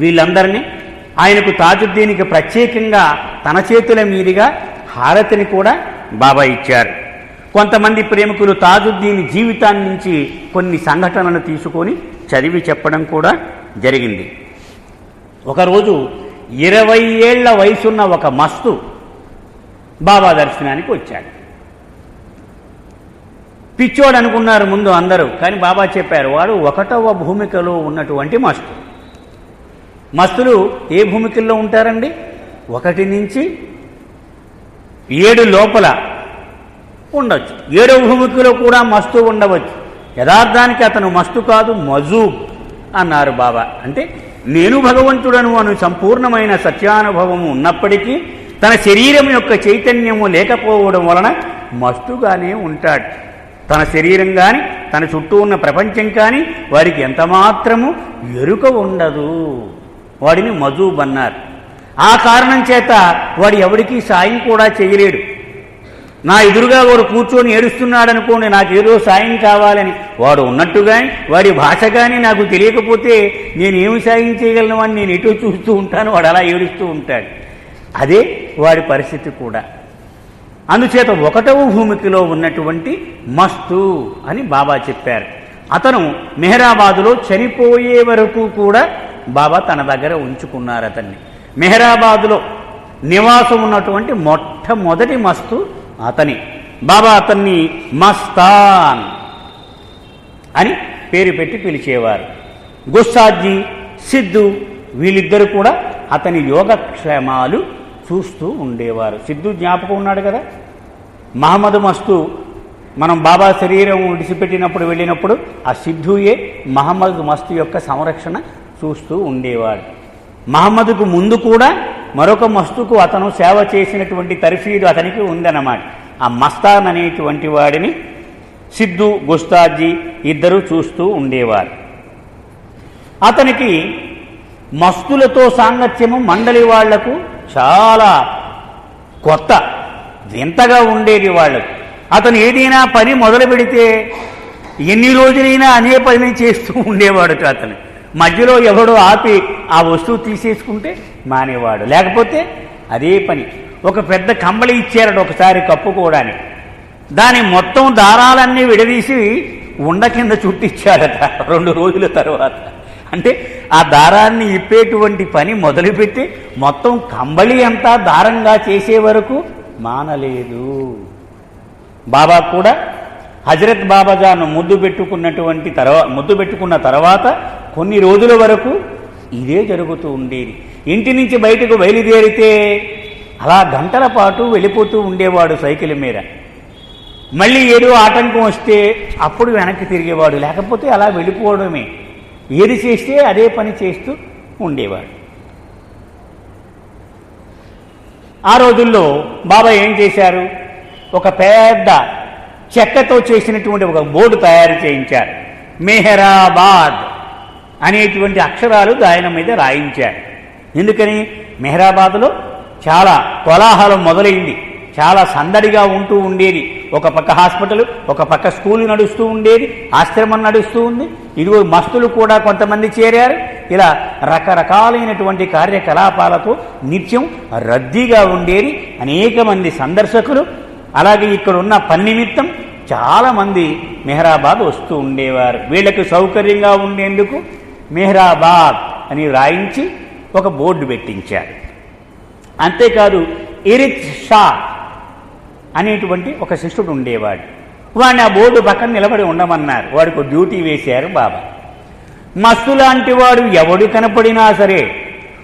వీళ్ళందరినీ. ఆయనకు తాజుద్దీన్కి ప్రత్యేకంగా తన చేతుల మీదుగా హారతిని కూడా బాబా ఇచ్చారు. కొంతమంది ప్రేమికులు తాజుద్దీన్ జీవితాన్ని నుంచి కొన్ని సంఘటనలు తీసుకొని చదివి చెప్పడం కూడా జరిగింది. ఒకరోజు 20 ఏళ్ల వయసున్న ఒక మస్తు బాబా దర్శనానికి వచ్చాడు. పిచ్చోడు అనుకున్నారు ముందు అందరూ, కానీ బాబా చెప్పారు వాడు 1వ భూమికలో ఉన్నటువంటి మస్తు. మస్తులు ఏ భూమికల్లో ఉంటారండి? 1 నుంచి 7 లోపల ఉండొచ్చు. 7వ భూమికలో కూడా మస్తు ఉండవచ్చు. యథార్థానికి అతను మస్తు కాదు, మజూబ్ అన్నారు బాబా. అంటే నేను భగవంతుడను అను సంపూర్ణమైన సత్యానుభవము ఉన్నప్పటికీ తన శరీరం యొక్క చైతన్యము లేకపోవడం వలన మస్తుగానే ఉంటాడు. తన శరీరం కానీ తన చుట్టూ ఉన్న ప్రపంచం కానీ వాడికి ఎంతమాత్రము ఎరుక ఉండదు. వాడిని మజూబ్ అన్నారు. ఆ కారణం చేత వాడు ఎవరికీ సాయం కూడా చేయలేడు. నా ఎదురుగా వాడు కూర్చొని ఏడుస్తున్నాడనుకోండి, నాకేదో సాయం కావాలని, వాడు ఉన్నట్టుగాని వాడి భాష కానీ నాకు తెలియకపోతే నేనేమి సాయం చేయగలను అని నేను ఎటో చూస్తూ ఉంటాను, వాడు అలా ఏడుస్తూ ఉంటాడు. అదే వాడి పరిస్థితి కూడా. అందుచేత 1వ భూమికలో ఉన్నటువంటి మస్తు అని బాబా చెప్పారు. అతను మెహరాబాదులో చనిపోయే వరకు కూడా బాబా తన దగ్గర ఉంచుకున్నారు అతన్ని. మెహరాబాదులో నివాసం ఉన్నటువంటి మొట్టమొదటి మస్తు అతని. బాబా అతన్ని మస్తాన్ అని పేరు పెట్టి పిలిచేవారు. గుస్సాజీ, సిద్ధు వీళ్ళిద్దరూ కూడా అతని యోగక్షేమాలు చూస్తూ ఉండేవారు. సిద్ధు జ్ఞాపకం ఉన్నాడు కదా. మహమ్మద్ మస్తు మనం బాబా శరీరం విడిచిపెట్టినప్పుడు వెళ్ళినప్పుడు ఆ సిద్ధుయే మహమ్మద్ మస్తు యొక్క సంరక్షణ చూస్తూ ఉండేవాడు. మహమ్మద్కు ముందు కూడా మరొక మస్తుకు అతను సేవ చేసినటువంటి తర్ఫీదు అతనికి ఉందన్నమాట. ఆ మస్తాన్ అనేటువంటి వాడిని సిద్ధు, గుస్తాజీ ఇద్దరు చూస్తూ ఉండేవారు. అతనికి మస్తులతో సాంగత్యము మండలి వాళ్లకు చాలా కొత్త, వింతగా ఉండేది వాళ్ళకు. అతను ఏదైనా పని మొదలు పెడితే ఎన్ని రోజులైనా అనే పని చేస్తూ ఉండేవాడు అతను. మధ్యలో ఎవడో ఆపి ఆ వస్తువు తీసేసుకుంటే మానేవాడు, లేకపోతే అదే పని. ఒక పెద్ద కంబళి ఇచ్చారట ఒకసారి కప్పుకోవడానికి. దాని మొత్తం దారాలన్నీ విడదీసి ఉండ కింద చుట్టిచ్చాడట 2 రోజుల తర్వాత. అంటే ఆ దారాన్ని ఇప్పేటువంటి పని మొదలుపెట్టి మొత్తం కంబళి అంతా దారంగా చేసే వరకు మానలేదు. బాబా కూడా హజరత్ బాబాజాను ముద్దు పెట్టుకున్న తర్వాత కొన్ని రోజుల వరకు ఇదే జరుగుతూ ఉండేది. ఇంటి నుంచి బయటకు బయలుదేరితే అలా గంటల పాటు వెళ్ళిపోతూ ఉండేవాడు సైకిల్ మీద. మళ్ళీ ఏదో ఆటంకం వస్తే అప్పుడు వెనక్కి తిరిగేవాడు, లేకపోతే అలా వెళ్ళిపోవడమే. ఏది చేస్తే అదే పని చేస్తూ ఉండేవాడు. ఆ రోజుల్లో బాబా ఏం చేశారు, ఒక పెద్ద చెక్కతో చేసినటువంటి ఒక బోర్డు తయారు చేయించారు. మెహరాబాద్ అనేటువంటి అక్షరాలు ఆయన మీద రాయించారు. ఎందుకని? మెహరాబాద్లో చాలా కోలాహలం మొదలైంది, చాలా సందడిగా ఉంటూ ఉండేది. ఒక పక్క హాస్పిటల్, ఒక పక్క స్కూల్ నడుస్తూ ఉండేది, ఆశ్రమం నడుస్తూ ఉంది. ఇదిగో మస్తులు కూడా కొంతమంది చేరారు. ఇలా రకరకాలైనటువంటి కార్యకలాపాలతో నిత్యం రద్దీగా ఉండేది. అనేక మంది సందర్శకులు, అలాగే ఇక్కడ ఉన్న పని నిమిత్తం చాలామంది మెహరాబాద్ వస్తూ ఉండేవారు. వీళ్ళకి సౌకర్యంగా ఉండేందుకు మెహరాబాద్ అని రాయించి ఒక బోర్డు పెట్టించారు. అంతేకాదు ఇరిత్ షా అనేటువంటి ఒక శిష్యుడు ఉండేవాడు. వాడిని ఆ బోర్డు పక్కన నిలబడి ఉండమన్నారు. వాడికి డ్యూటీ వేశారు బాబా. మస్తు లాంటి వాడు ఎవడు కనపడినా సరే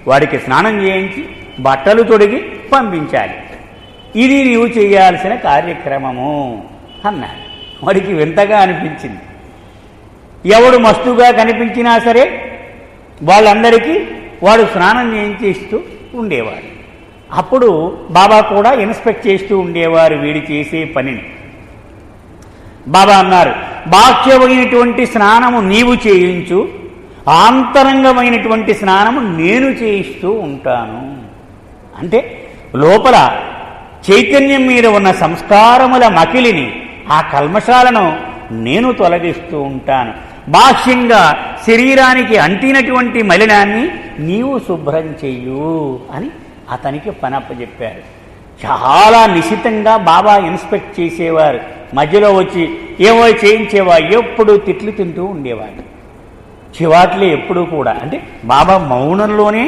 వాడికి స్నానం చేయించి బట్టలు తొడిగి పంపించాలి. ఇది నీవు చేయాల్సిన కార్యక్రమము అన్నాడు. వాడికి వింతగా అనిపించింది. ఎవడు మస్తుగా కనిపించినా సరే వాళ్ళందరికీ వాడు స్నానం చేయిస్తూ ఉండేవాడు. అప్పుడు బాబా కూడా ఇన్స్పెక్ట్ చేస్తూ ఉండేవారు వీడి చేసే పనిని. బాబా అన్నారు, బాహ్యమైనటువంటి స్నానము నీవు చేయించు, ఆంతరంగమైనటువంటి స్నానము నేను చేయిస్తూ ఉంటాను. అంటే లోపల చైతన్యం మీద ఉన్న సంస్కారముల మకిలిని, ఆ కల్మషాలను నేను తొలగిస్తూ ఉంటాను. బాహ్యంగా శరీరానికి అంటినటువంటి మలినాన్ని నీవు శుభ్రం చెయ్యు అని అతనికి పనప్పచెప్పారు. చాలా నిశితంగా బాబా ఇన్స్పెక్ట్ చేసేవారు. మధ్యలో వచ్చి ఏవో చేయించేవా, ఎప్పుడు తిట్లు తింటూ ఉండేవాడు. చివాట్లే ఎప్పుడూ కూడా. అంటే బాబా మౌనంలోనే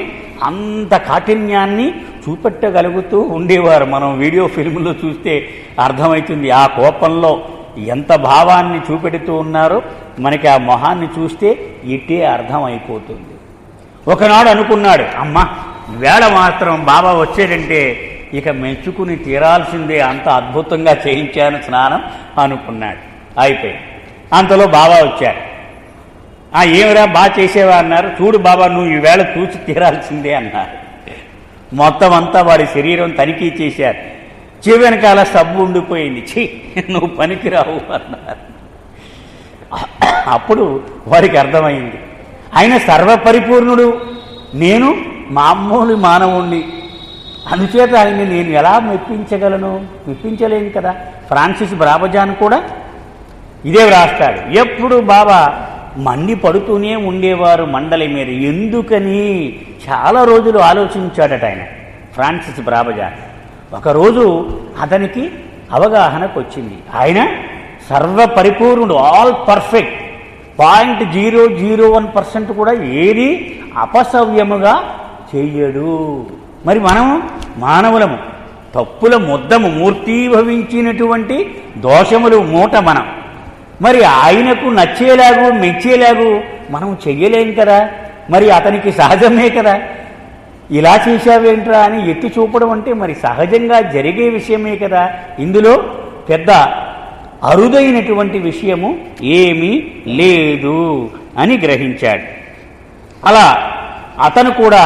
అంత కాఠిన్యాన్ని చూపెట్టగలుగుతూ ఉండేవారు. మనం వీడియో ఫిల్మ్లో చూస్తే అర్థమవుతుంది ఆ కోపంలో ఎంత భావాన్ని చూపెడుతూ ఉన్నారో మనకి ఆ మొహాన్ని చూస్తే ఇట్టే అర్థమైపోతుంది. ఒకనాడు అనుకున్నాడు, అమ్మా వేళ మాత్రం బాబా వచ్చాడంటే ఇక మెచ్చుకుని తీరాల్సిందే, అంత అద్భుతంగా చేయించాను స్నానం అనుకున్నాడు. అయిపోయింది. అంతలో బాబా వచ్చారు. ఏమిరా బాగా చేసేవా అన్నారు. చూడు బాబా, నువ్వు ఈవేళ చూసి తీరాల్సిందే అన్నారు. మొత్తం అంతా వాడి శరీరం తనిఖీ చేశారు. చెవి వెనకాల సబ్బు ఉండిపోయింది. ఛీ, నువ్వు పనికిరావు అన్నారు. అప్పుడు వారికి అర్థమైంది, ఆయన సర్వపరిపూర్ణుడు, నేను మామూలు మానవుణ్ణి, అందుచేత ఆయన్ని నేను ఎలా మెప్పించగలను? మెప్పించలేను కదా. ఫ్రాన్సిస్ బాబాజాన్ కూడా ఇదే వ్రాస్తాడు. ఎప్పుడు బాబా మండి పడుతూనే ఉండేవారు మండలి మీద. ఎందుకని చాలా రోజులు ఆలోచించాడట ఆయన ఫ్రాన్సిస్ బాబాజాన్. ఒకరోజు అతనికి అవగాహనకు వచ్చింది, ఆయన సర్వపరిపూర్ణుడు, ఆల్ పర్ఫెక్ట్, 0.001% కూడా ఏది అపసవ్యముగా చెయ్యడు. మరి మనం మానవులము, తప్పుల ముద్దము, మూర్తీభవించినటువంటి దోషములు మూట మనం. మరి ఆయనకు నచ్చేలాగు మెచ్చేలాగు మనం చెయ్యలేం కదా. మరి అతనికి సహజమే కదా. ఇలా చేశావేంట్రా అని ఎత్తి చూపడం అంటే మరి సహజంగా జరిగే విషయమే కదా. ఇందులో పెద్ద అరుదైనటువంటి విషయము ఏమీ లేదు అని గ్రహించాడు. అలా అతను కూడా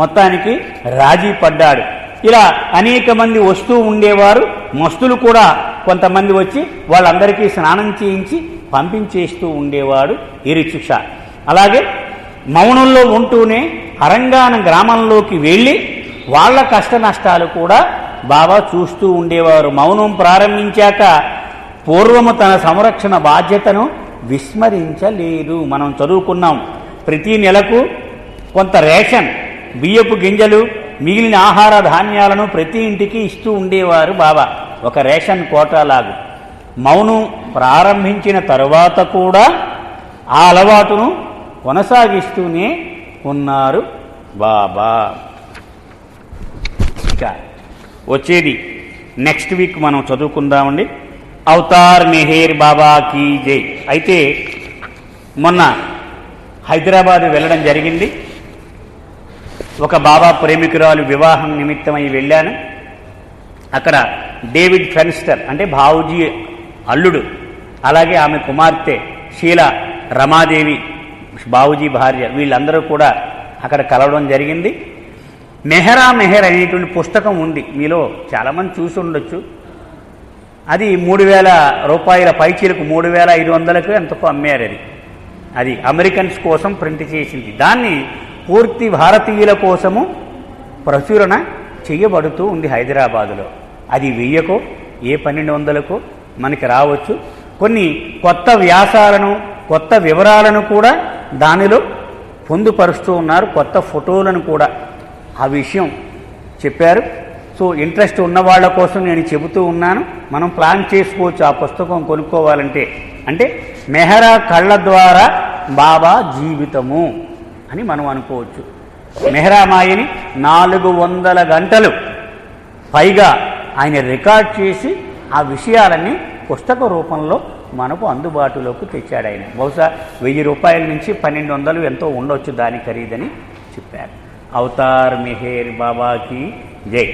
మొత్తానికి రాజీ పడ్డాడు. ఇలా అనేక మంది వస్తూ ఉండేవారు. మస్తులు కూడా కొంతమంది వచ్చి వాళ్ళందరికీ స్నానం చేయించి పంపించేస్తూ ఉండేవాడు ఇరిచుష. అలాగే మౌనంలో ఉంటూనే అరంగాన గ్రామంలోకి వెళ్ళి వాళ్ళ కష్ట నష్టాలు కూడా బాబా చూస్తూ ఉండేవారు. మౌనం ప్రారంభించాక పూర్వము తన సంరక్షణ బాధ్యతను విస్మరించలేదు. మనం చదువుకున్నాం, ప్రతి నెలకు కొంత రేషన్ బియ్యపు గింజలు మిగిలిన ఆహార ధాన్యాలను ప్రతి ఇంటికి ఇస్తూ ఉండేవారు బాబా, ఒక రేషన్ కోటాలాగు. మౌనం ప్రారంభించిన తరువాత కూడా ఆ అలవాటును కొనసాగిస్తూనే ఉన్నారు బాబా. ఇక వచ్చేది నెక్స్ట్ వీక్ మనం చదువుకుందామండి. అవతార్ మెహేర్ బాబా కీ జై. అయితే మొన్న హైదరాబాద్ వెళ్ళడం జరిగింది. ఒక బాబా ప్రేమికురాలు వివాహం నిమిత్తమై వెళ్ళాను. అక్కడ డేవిడ్ ఫెన్స్టర్ అంటే బావుజీ అల్లుడు, అలాగే ఆమె కుమార్తె షీలా రమాదేవి బావుజీ భార్య, వీళ్ళందరూ కూడా అక్కడ కలవడం జరిగింది. మెహరా మెహర్ అనేటువంటి పుస్తకం ఉంది, మీలో చాలామంది చూసి ఉండొచ్చు. అది 3,000 రూపాయల పైచీలకు 3,500కు ఎంతకో అమ్మారు. అది అమెరికన్స్ కోసం ప్రింట్ చేసింది. దాన్ని పూర్తి భారతీయుల కోసము ప్రచురణ చేయబడుతూ ఉంది హైదరాబాదులో. అది 1000కో ఏ 1200కో మనకి రావచ్చు. కొన్ని కొత్త వ్యాసాలను, కొత్త వివరాలను కూడా దానిలో పొందుపరుస్తూ ఉన్నారు, కొత్త ఫోటోలను కూడా. ఆ విషయం చెప్పారు. సో ఇంట్రెస్ట్ ఉన్న వాళ్ళ కోసం నేను చెబుతూ ఉన్నాను. మనం ప్లాన్ చేసుకోవచ్చు ఆ పుస్తకం కొనుక్కోవాలంటే. అంటే మెహరా కళ్ళ ద్వారా బాబా జీవితము అని మనం అనుకోవచ్చు. మెహరా మాయని 400 గంటలు పైగా ఆయన రికార్డ్ చేసి ఆ విషయాలన్నీ పుస్తక రూపంలో మనకు అందుబాటులోకి తెచ్చాడు ఆయన. బహుశా 1000 రూపాయల నుంచి 1200 ఎంతో ఉండొచ్చు దాని ఖరీదని చెప్పారు. అవతార్ మెహేర్ బాబాకి జై.